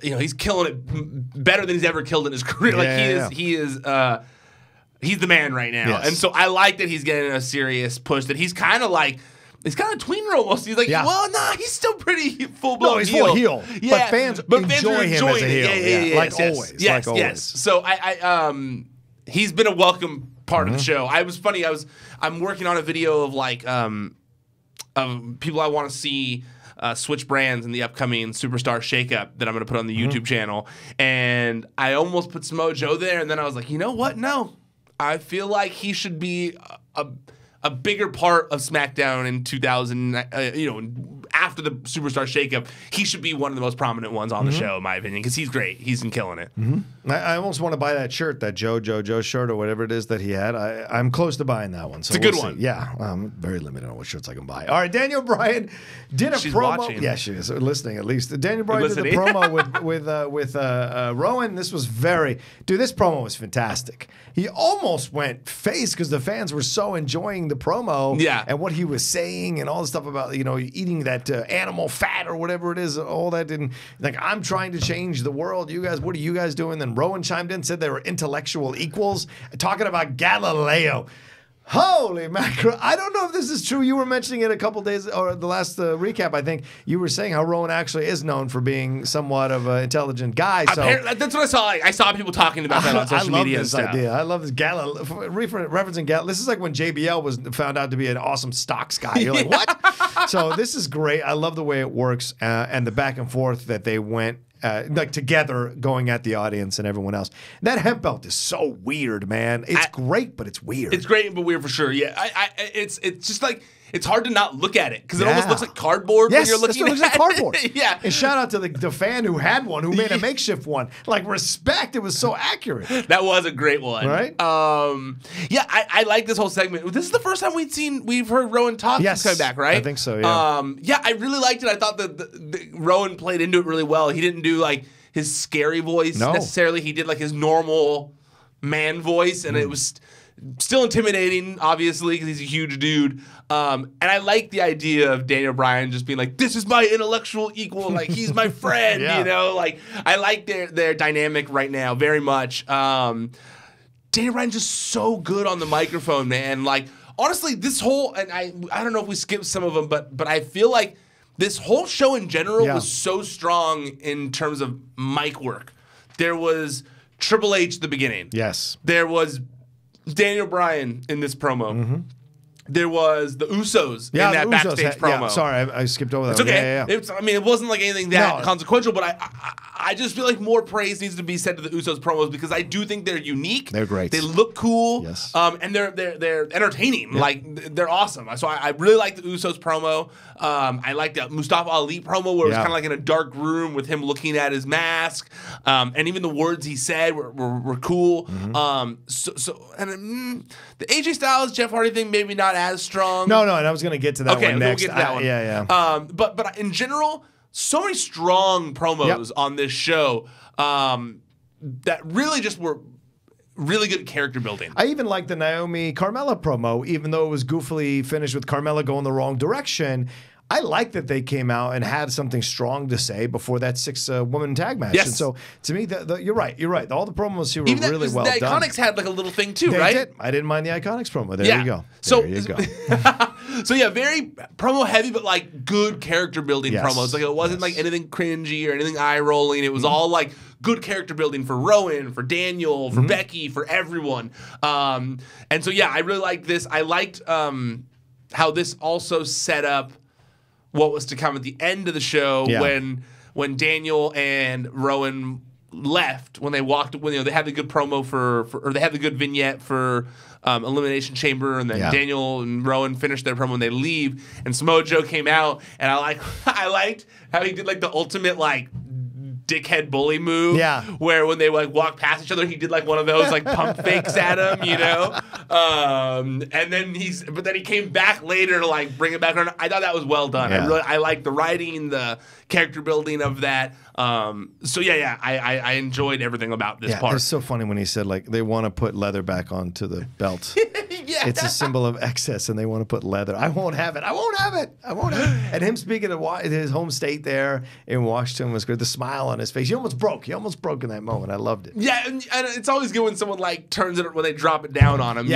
he's killing it better than he's ever killed in his career. He's the man right now. Yes. And so I like that he's getting a serious push, that he's kind of like, it's kind of tweener almost. He's like, well, nah, he's still pretty full-blown No, he's full heel. Yeah. But fans enjoy him as a heel. Yeah, like always. Yes. So he's been a welcome part of the show. I'm working on a video of like of people I want to see switch brands in the upcoming Superstar Shakeup that I'm going to put on the YouTube channel. And I almost put Samoa Joe there, and then I was like, you know what? No. I feel like he should be a bigger part of SmackDown in 2000, after the Superstar shakeup, he should be one of the most prominent ones on the show, in my opinion, because he's great. He's been killing it. I almost want to buy that shirt, that Joe shirt or whatever it is that he had. I'm close to buying that one. So it's a good one. Yeah, I'm very limited on what shirts I can buy. All right, Daniel Bryan did a promo. Watching. Yeah, she is listening at least. Daniel Bryan did the promo with Rowan. This was this promo was fantastic. He almost went face because the fans were so enjoying the promo and what he was saying and all the stuff about eating that animal fat or whatever it is, all that. And like, I'm trying to change the world. You guys, what are you guys doing? Then Rowan chimed in, said they were intellectual equals, talking about Galileo. Holy mackerel. I don't know if this is true. You were mentioning it a couple days, or the last recap, I think. You were saying how Rowan actually is known for being somewhat of an intelligent guy. So that's what I saw. I saw people talking about that on social media and stuff. I love this referencing Galileo. This is like when JBL was found out to be an awesome stocks guy. You're like, what? So this is great. I love the way it works and the back and forth that they went together, going at the audience and everyone else. That hemp belt is so weird, man. It's great, but it's weird. It's great, but weird for sure. Yeah, it's just like, it's hard to not look at it because it almost looks like cardboard when you're looking at it. It looks like cardboard. Yeah. And shout out to the fan who had one, who made a makeshift one. Like, respect. It was so accurate. That was a great one. Right? I like this whole segment. This is the first time we've heard Rowan talk since coming back, right? I think so, yeah. I really liked it. I thought that the Rowan played into it really well. He didn't do like his scary voice necessarily. He did like his normal man voice, and it was still intimidating, obviously, because he's a huge dude. And I like the idea of Daniel Bryan just being like, this is my intellectual equal, like, he's my friend, Like, I like their dynamic right now very much. Daniel Bryan's just so good on the microphone, man. Like, honestly, this whole, and I don't know if we skipped some of them, but I feel like this whole show in general was so strong in terms of mic work. There was Triple H at the beginning. Yes. There was Daniel Bryan in this promo. There was the Usos in that backstage promo. Yeah, sorry, I skipped over that. It's okay. It wasn't like anything that consequential, but I just feel like more praise needs to be said to the Usos promos because I do think they're unique. They're great. They look cool. Yes. And they're entertaining. Yep. Like, they're awesome. So I really like the Usos promo. I like the Mustafa Ali promo where it was kind of like in a dark room with him looking at his mask. And even the words he said were cool. The AJ Styles, Jeff Hardy thing, maybe not as strong. No, and I was going to get to that one next. We'll get to that one. Yeah. But in general, so many strong promos on this show that really just were really good character building. I even like the Naomi Carmella promo, even though it was goofily finished with Carmella going the wrong direction. I like that they came out and had something strong to say before that 6-woman tag match. Yes. And so, to me, you're right. You're right. All the promos here were really well done. The Iconics had like a little thing too, they right? Did. I didn't mind the Iconics promo. There you go. There you go. So yeah, very promo heavy, but like good character building promos. Like, it wasn't like anything cringy or anything eye rolling. It was all like good character building for Rowan, for Daniel, for Becky, for everyone. And so yeah, I really liked this. I liked how this also set up what was to come at the end of the show when Daniel and Rowan left, when they walked, when they had the good promo or they had the good vignette for Elimination Chamber, and then Daniel and Rowan finished their promo and they leave, and Samoa Joe came out, and I liked how he did like the ultimate like dickhead bully move, where when they like walk past each other, he did like one of those like pump fakes at him, and then he came back later to like bring it back around. I thought that was well done. I liked the writing, the character building of that. I enjoyed everything about this part. It's so funny when he said like they want to put leather back onto the belt. It's a symbol of excess, and they want to put leather. I won't have it. I won't have it. I won't have it. And him speaking of his home state there in Washington was good. The smile on his face. He almost broke. He almost broke in that moment. I loved it. Yeah, and it's always good when someone like turns it when they drop it down on him.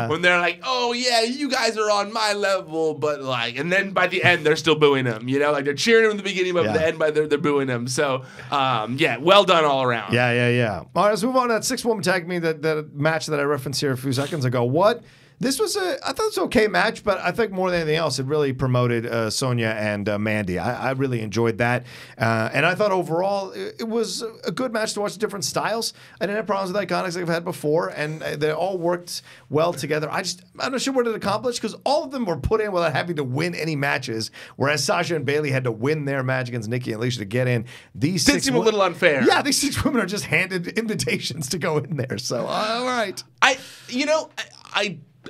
When they're like, "Oh yeah, you guys are on my level," but like, and then by the end they're still booing him. Like they're cheering him in the beginning, but at the end, they're booing him. So well done all around. Yeah. All right, let's move on to that 6-woman tag that match that I referenced here a few seconds ago. What This was I thought it was an okay match, but I think more than anything else, it really promoted Sonya and Mandy. I really enjoyed that. And I thought overall, it was a good match to watch different styles. I didn't have problems with Iconics like I've had before, and they all worked well together. I'm not sure what it accomplished, because all of them were put in without having to win any matches, whereas Sasha and Bayley had to win their match against Nikki and Alicia to get in. These did seem a little unfair. Yeah, these 6 women are just handed invitations to go in there. So, all right.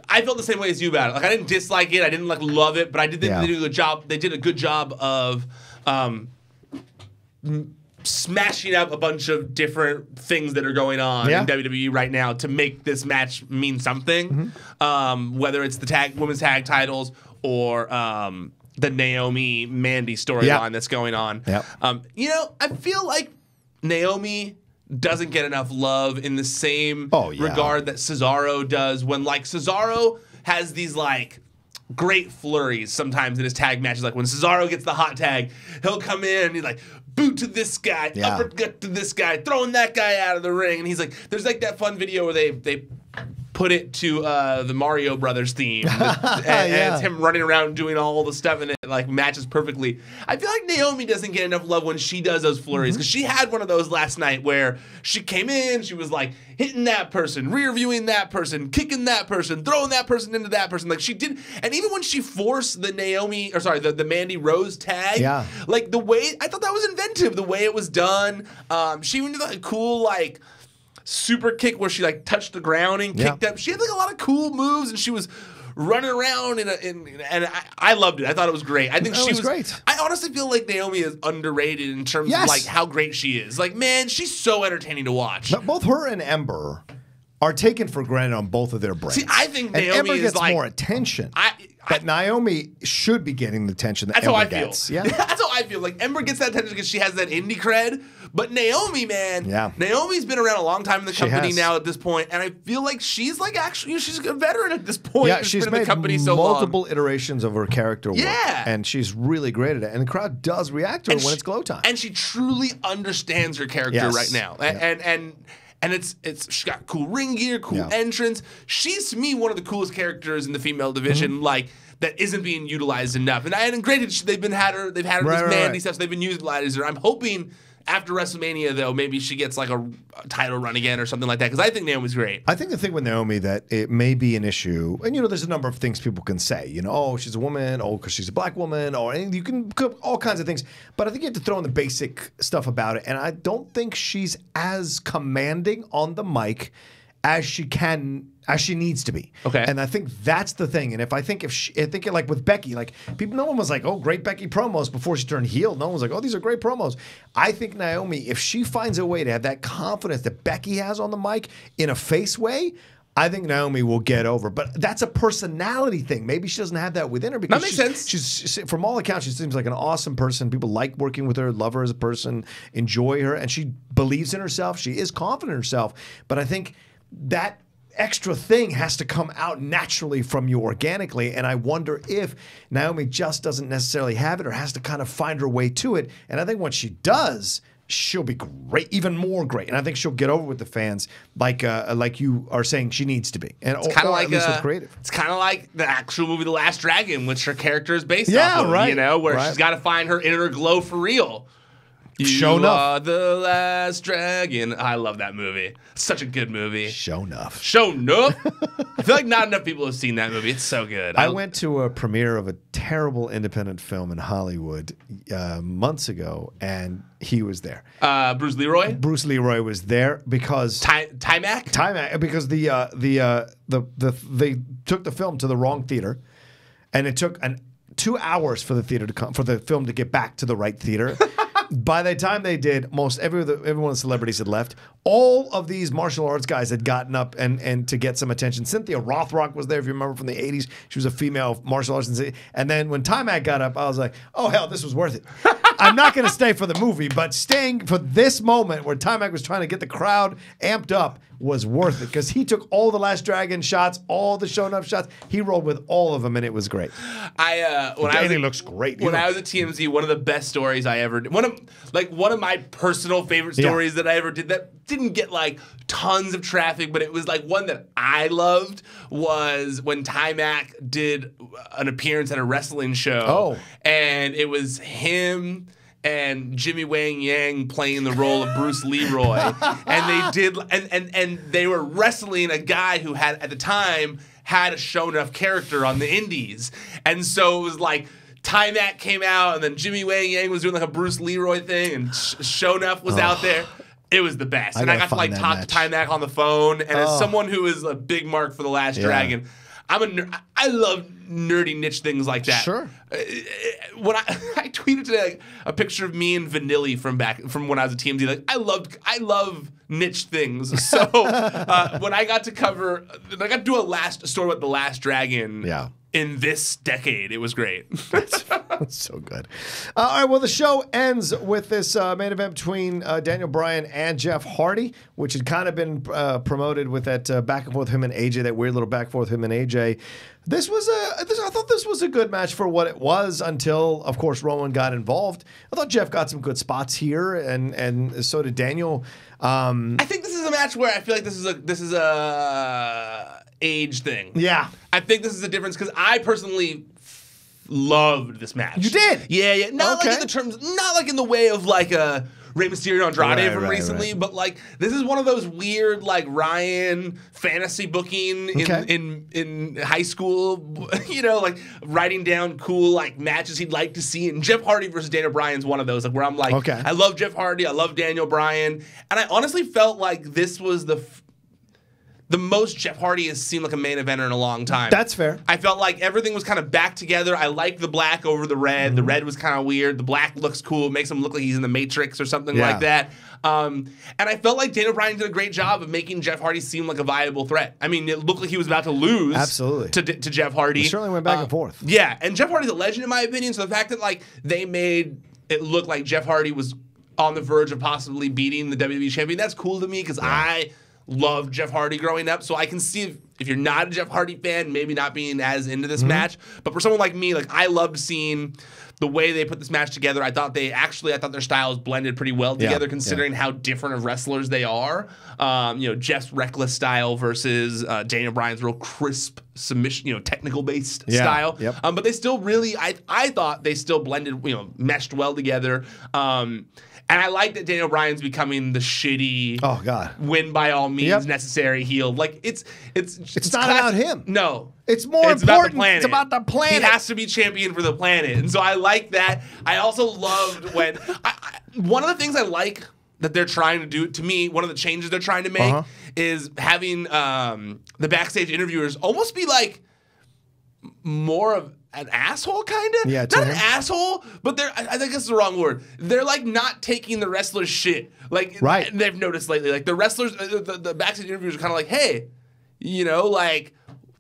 I felt the same way as you about it. Like, I didn't dislike it. I didn't love it, but I did think they did a good job. They did a good job of smashing up a bunch of different things that are going on in WWE right now to make this match mean something. Whether it's the women's tag titles or the Naomi Mandy storyline that's going on. I feel like Naomi doesn't get enough love in the same regard that Cesaro does, when Cesaro has these great flurries sometimes in his tag matches. Like when Cesaro gets the hot tag, he'll come in and he's like, boot to this guy, uppercut to this guy, throwing that guy out of the ring. And he's like, there's that fun video where they put it to the Mario Brothers theme, and it's him running around doing all the stuff, and it matches perfectly. I feel like Naomi doesn't get enough love when she does those flurries, because she had one of those last night where she came in, she was hitting that person, rear viewing that person, kicking that person, throwing that person into that person, she did. And even when she forced the the Mandy Rose tag, the way, I thought that was inventive, the way it was done. She even did a cool super kick where she touched the ground and kicked up. She had a lot of cool moves, and she was running around and I loved it. I thought it was great. I think she was great. I honestly feel like Naomi is underrated in terms of how great she is. Man, she's so entertaining to watch. But both her and Ember are taken for granted on both of their brands. See, I think Naomi Ember gets more attention. But Naomi should be getting the attention that Ember gets. Yeah, that's how I feel. Ember gets that attention because she has that indie cred. But Naomi, man, Naomi's been around a long time in the company now at this point, and I feel like she's actually she's a veteran at this point. Yeah, she's been in the company so long. Multiple iterations of her character work, and she's really great at it. And the crowd does react to her when it's glow time. And she truly understands her character right now, and it's she's got cool ring gear, cool entrance. She's, to me, one of the coolest characters in the female division, that isn't being utilized enough. And granted, they've had her this Mandy stuff, so they've been utilizing her. I'm hoping after WrestleMania, though, maybe she gets a title run again or something like that, because I think Naomi's great. I think the thing with Naomi that it may be an issue, and there's a number of things people can say. Oh, she's a woman, because she's a black woman, or you can all kinds of things. But I think you have to throw in the basic stuff about it, and I don't think she's as commanding on the mic as she needs to be. Okay. And I think that's the thing. And I think with Becky, no one was oh, great Becky promos before she turned heel. No one was oh, these are great promos. I think Naomi, if she finds a way to have that confidence that Becky has on the mic in a face way, I think Naomi will get over. But that's a personality thing. Maybe she doesn't have that within her, because that makes sense. She's, from all accounts, she seems like an awesome person. People like working with her, love her as a person, enjoy her, and she believes in herself. She is confident in herself. But I think that extra thing has to come out naturally from you organically, and I wonder if Naomi just doesn't necessarily have it, or has to kind of find her way to it. And I think once she does, she'll be great, even more great, and I think she'll get over with the fans like you are saying she needs to be. And it's kind of at least with creative. It's kind of like the actual movie The Last Dragon, which her character is based off of, where she's got to find her inner glow for real. You are the last dragon. I love that movie. Such a good movie. Show enough. I feel like not enough people have seen that movie. It's so good. I went to a premiere of a terrible independent film in Hollywood months ago, and he was there. Bruce Leroy? Bruce Leroy was there because Timac, because they took the film to the wrong theater, and it took 2 hours for the film to get back to the right theater. By the time they did, most everyone of the celebrities had left. All of these martial arts guys had gotten up and to get some attention. Cynthia Rothrock was there, if you remember, from the 80s. She was a female martial arts. And then when Timac got up, I was like, oh, hell, this was worth it. I'm not going to stay for the movie, but staying for this moment where Timac was trying to get the crowd amped up was worth it because he took all the Last Dragon shots, all the shown up shots. He rolled with all of them, and it was great. He looks great. When I was at TMZ, one of the best stories I ever did, one of my personal favorite stories that I ever did that didn't get like tons of traffic, but it was like one that I loved was when Ty-Mac did an appearance at a wrestling show, and it was him and Jimmy Wang Yang playing the role of Bruce Leroy, and they did, and they were wrestling a guy who had at the time had a show enough character on the Indies, and so it was like Ty-Mac came out, and then Jimmy Wang Yang was doing like a Bruce Leroy thing, and Show Enough was out there. It was the best, and I got to like talk to Ty-Mac on the phone, and as someone who is a big mark for The Last Dragon, I love nerdy niche things like that. Sure. When I tweeted today a picture of me and Vanilli from when I was at TMZ, like I love niche things. So when I got to do a story about The Last Dragon. In this decade, it was great. That's so good. All right, well, the show ends with this main event between Daniel Bryan and Jeff Hardy, which had kind of been promoted with that back and forth him and AJ, that weird little back and forth him and AJ. I thought this was a good match for what it was until, of course, Rowan got involved. I thought Jeff got some good spots here, and so did Daniel. I think this is a match where I feel like this is a age thing. Yeah. I think this is a difference because I personally loved this match. You did? Yeah. Not like in the way of like a Rey Mysterio and Andrade from recently, but like this is one of those weird like Ryan fantasy booking in high school, you know, like writing down cool like matches he'd like to see. And Jeff Hardy versus Daniel Bryan is one of those like where I'm like, I love Jeff Hardy, I love Daniel Bryan, and I honestly felt like this was the most Jeff Hardy has seemed like a main eventer in a long time. That's fair. I felt like everything was kind of back together. I like the black over the red. Mm-hmm. The red was kind of weird. The black looks cool. It makes him look like he's in the Matrix or something like that. And I felt like Daniel Bryan did a great job of making Jeff Hardy seem like a viable threat. I mean, it looked like he was about to lose to Jeff Hardy. He certainly went back and forth. Yeah, and Jeff Hardy's a legend in my opinion, so the fact that like they made it look like Jeff Hardy was on the verge of possibly beating the WWE champion, that's cool to me because I loved Jeff Hardy growing up, so I can see if you're not a Jeff Hardy fan, maybe not being as into this match. But for someone like me, like I loved seeing the way they put this match together. I thought their styles blended pretty well together, considering how different of wrestlers they are. You know, Jeff's reckless style versus Daniel Bryan's real crisp submission, technical based style. But they still really, I thought they still blended, meshed well together. And I like that Daniel Bryan's becoming the shitty, win by all means necessary heel. Like it's not about him. No, it's more important. About the planet. It's about the planet. He has to be champion for the planet, and so I like that. I also loved when one of the things I like that they're trying to do, to me, one of the changes they're trying to make is having the backstage interviewers almost be like more of an asshole, kind of? Yeah, not an asshole, but I think that's the wrong word. They're like not taking the wrestlers' shit. Like, they've noticed lately, like the wrestlers, the backstage interviewers are kind of like, hey, like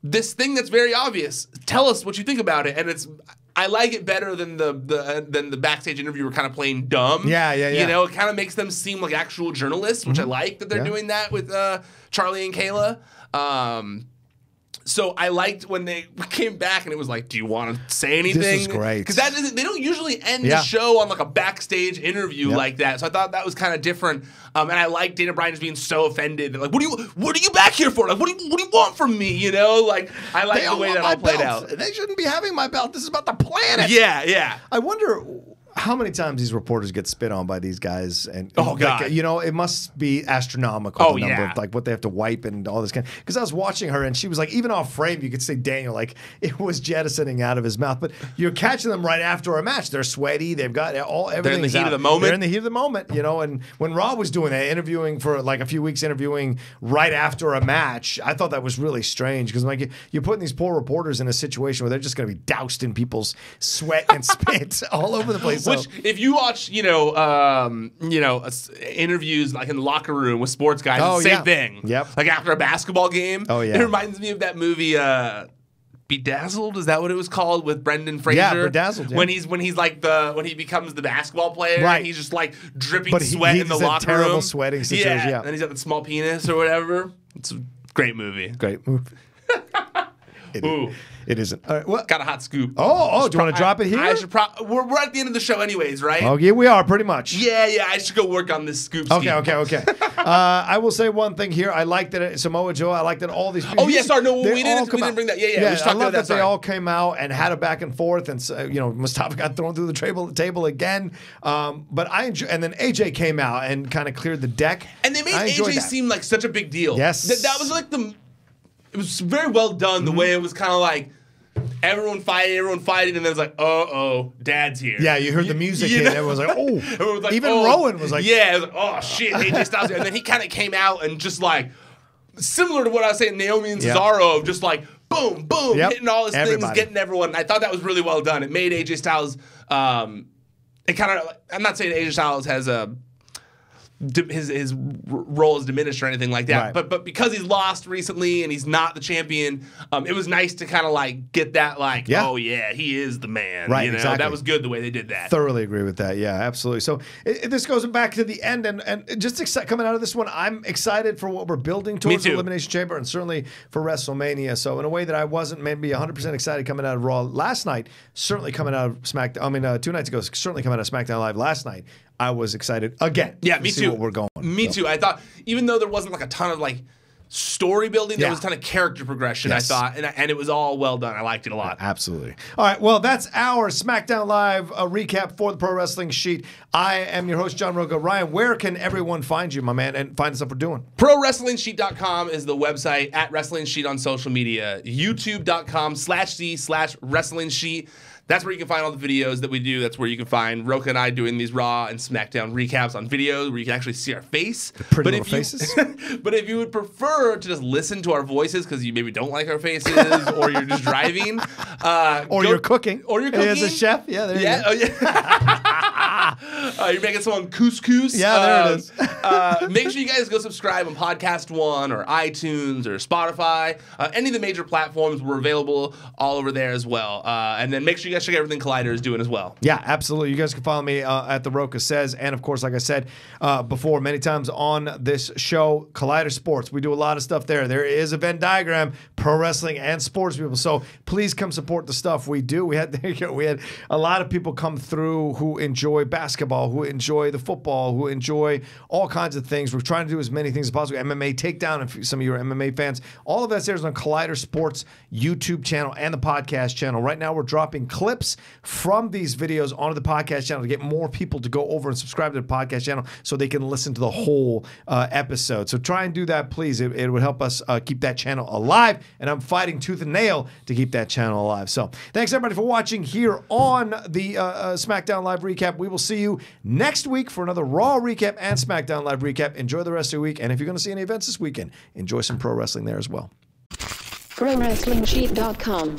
this thing that's very obvious. Tell us what you think about it. And I like it better than the backstage interviewer kind of playing dumb. Yeah. It kind of makes them seem like actual journalists, which I like that they're doing that with Charlie and Kayla. So I liked when they came back and it was like, do you want to say anything? This is great. Because they don't usually end the show on like a backstage interview like that. So I thought that was kind of different. And I like Daniel Bryan just being so offended. Like, what are you back here for? Like, what do you want from me? Like, I like the way that all played out. They shouldn't be having my belt. This is about the planet. Yeah. I wonder how many times these reporters get spit on by these guys, and God, it must be astronomical. The number of like what they have to wipe and all this kind. Because I was watching her, and she was like, even off frame, you could see Daniel like it was jettisoning out of his mouth. But you're catching them right after a match. They're sweaty. They've got everything. They're in the heat of the moment. They're in the heat of the moment. And when Raw was doing that, interviewing for like a few weeks, interviewing right after a match, I thought that was really strange because like you're putting these poor reporters in a situation where they're just going to be doused in people's sweat and spit all over the place. Which, if you watch, interviews like in the locker room with sports guys, it's the same thing. Yep. Like after a basketball game. Oh, yeah. It reminds me of that movie, Bedazzled, is that what it was called, with Brendan Fraser? Yeah, Bedazzled. Yeah. When he becomes the basketball player, right? And he's just like dripping sweat in the locker room. Terrible room. Sweating situation. Yeah, and he's got the small penis or whatever. It's a great movie. Great movie. It isn't. All right, well, got a hot scoop. Do you want to drop it here? We're at the end of the show anyways, right? Oh, yeah, we are pretty much. Yeah. I should go work on this scoop. Okay. I will say one thing here. I like that Samoa Joe. I like that all these people. Oh, yeah, sorry. No, we didn't bring that. Yeah. I love that they all came out and had a back and forth, and Mustafa got thrown through the table again. But I enjoy, and then AJ came out and kind of cleared the deck. And they made AJ seem like such a big deal. Yes. That was like it was very well done, the way it was kind of like everyone fighting, and then it's like, Dad's here. Yeah, you heard the music hit, and everyone was like, oh. Everyone was like, even Rowan was like, yeah, it was like, oh shit, AJ Styles here. And then he kind of came out and just like, similar to what I was saying, Naomi and Cesaro, of just like, boom, boom, hitting all his things, getting everyone. I thought that was really well done. It made AJ Styles, I'm not saying AJ Styles has his role is diminished or anything like that, but because he's lost recently and he's not the champion, it was nice to kind of like get that oh yeah, he is the man. Right, exactly. That was good the way they did that. Thoroughly agree with that. Yeah, absolutely. So this goes back to the end, and just coming out of this one, I'm excited for what we're building towards the Elimination Chamber, and certainly for WrestleMania. So in a way that I wasn't maybe 100% excited coming out of Raw last night, certainly coming out of SmackDown. I mean, 2 nights ago, certainly coming out of SmackDown Live last night. I was excited again. Yeah, me too. What we're going. Me too. I thought, even though there wasn't like a ton of like story building, there was a ton of character progression. I thought, and it was all well done. I liked it a lot. Absolutely. All right. Well, that's our SmackDown Live recap for the Pro Wrestling Sheet. I am your host, John Rocha. Ryan, where can everyone find you, my man, and find the stuff we're doing? ProWrestlingSheet.com is the website, at Wrestling Sheet on social media. YouTube.com/C/Wrestling Sheet. That's where you can find all the videos that we do. That's where you can find Rocha and I doing these Raw and SmackDown recaps on videos where you can actually see our face. The pretty little faces. But if you would prefer to just listen to our voices because you maybe don't like our faces or you're just driving. You're cooking. Or you're cooking. As a chef. Yeah, there you go. Oh, yeah. You're making someone couscous. Yeah, there it is. Make sure you guys go subscribe on Podcast One or iTunes or Spotify. Any of the major platforms, we're available all over there as well. And then make sure you guys check out everything Collider is doing as well. Yeah, absolutely. You guys can follow me at The Rocha Says. And, of course, like I said before many times on this show, Collider Sports. We do a lot of stuff there. There is a Venn diagram, pro wrestling and sports people. So please come support the stuff we do. We had a lot of people come through who enjoy basketball, who enjoy the football, who enjoy all kinds of things. We're trying to do as many things as possible. MMA Takedown, if some of you are MMA fans. All of that's there is on Collider Sports YouTube channel and the podcast channel. Right now we're dropping clips from these videos onto the podcast channel to get more people to go over and subscribe to the podcast channel so they can listen to the whole episode. So try and do that, please. It would help us keep that channel alive, and I'm fighting tooth and nail to keep that channel alive. So thanks, everybody, for watching here on the SmackDown Live recap. We will see you next week for another Raw recap and SmackDown Live recap. Enjoy the rest of the week, and if you're going to see any events this weekend, enjoy some pro wrestling there as well. ProWrestlingSheet.com